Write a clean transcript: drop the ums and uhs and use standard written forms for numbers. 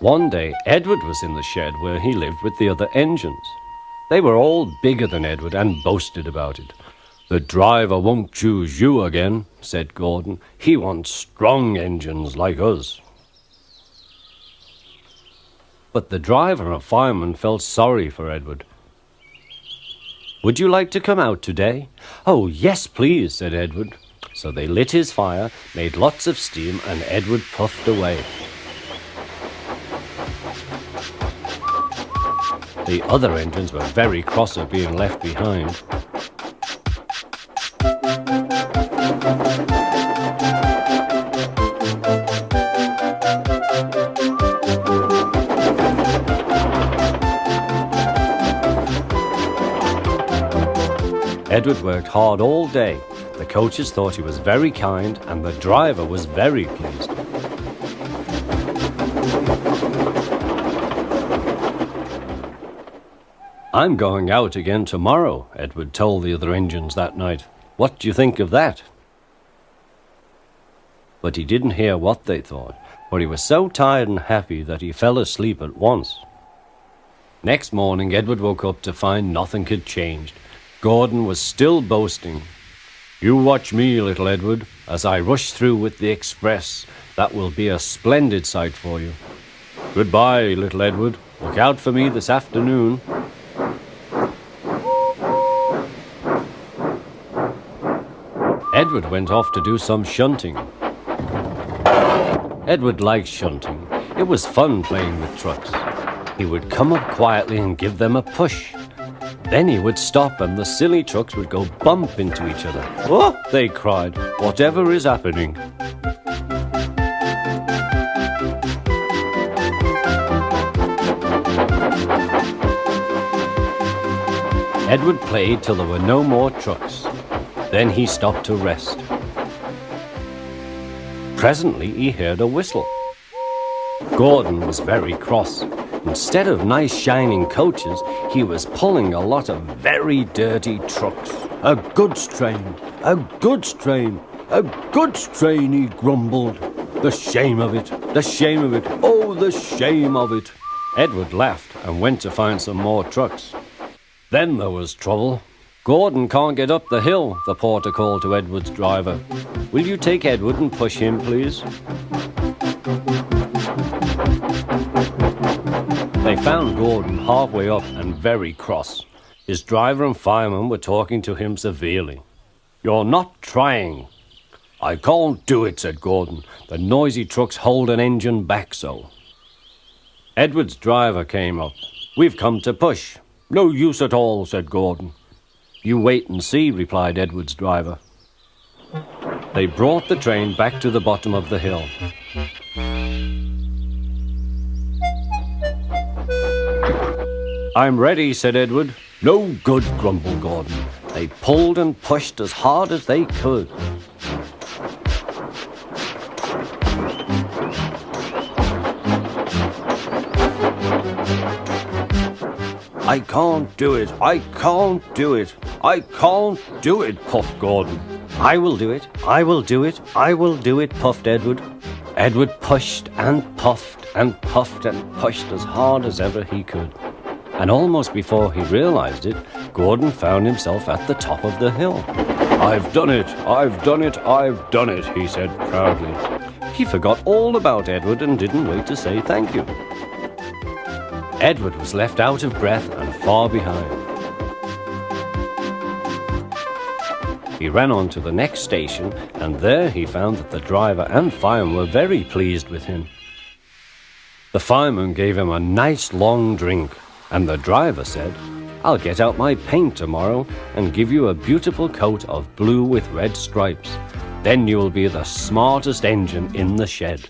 One day, Edward was in the shed where he lived with the other engines. They were all bigger than Edward and boasted about it. "The driver won't choose you again," said Gordon. "He wants strong engines like us." But the driver and fireman felt sorry for Edward. "Would you like to come out today?" "Oh, yes, please," said Edward. So they lit his fire, made lots of steam, and Edward puffed away. The other engines were very cross at being left behind. Edward worked hard all day. The coaches thought he was very kind, and the driver was very pleased. "I'm going out again tomorrow," Edward told the other engines that night. "What do you think of that?" But he didn't hear what they thought, for he was so tired and happy that he fell asleep at once. Next morning, Edward woke up to find nothing had changed. Gordon was still boasting. "You watch me, little Edward, as I rush through with the express. That will be a splendid sight for you. Goodbye, little Edward. Look out for me this afternoon." Edward went off to do some shunting. Edward liked shunting. It was fun playing with trucks. He would come up quietly and give them a push. Then he would stop and the silly trucks would go bump into each other. "Oh!" they cried. "Whatever is happening?" Edward played till there were no more trucks. Then he stopped to rest. Presently he heard a whistle. Gordon was very cross. Instead of nice shining coaches, he was pulling a lot of very dirty trucks. "A goods train, a goods train, a goods train," he grumbled. "The shame of it, the shame of it, oh, the shame of it." Edward laughed and went to find some more trucks. Then there was trouble. "Gordon can't get up the hill," the porter called to Edward's driver. "Will you take Edward and push him, please?" They found Gordon halfway up and very cross. His driver and fireman were talking to him severely. "You're not trying." "I can't do it," said Gordon. "The noisy trucks hold an engine back so." Edward's driver came up. "We've come to push." "No use at all," said Gordon. "You wait and see," replied Edward's driver. They brought the train back to the bottom of the hill. "I'm ready," said Edward. "No good," grumbled Gordon. They pulled and pushed as hard as they could. "I can't do it, I can't do it, I can't do it," puffed Gordon. "I will do it, I will do it, I will do it," puffed Edward. Edward pushed and puffed and puffed and pushed as hard as ever he could. And almost before he realized it, Gordon found himself at the top of the hill. "I've done it, I've done it, I've done it," he said proudly. He forgot all about Edward and didn't wait to say thank you. Edward was left out of breath and far behind. He ran on to the next station, and there he found that the driver and fireman were very pleased with him. The fireman gave him a nice long drink, and the driver said, "I'll get out my paint tomorrow and give you a beautiful coat of blue with red stripes. Then you'll be the smartest engine in the shed."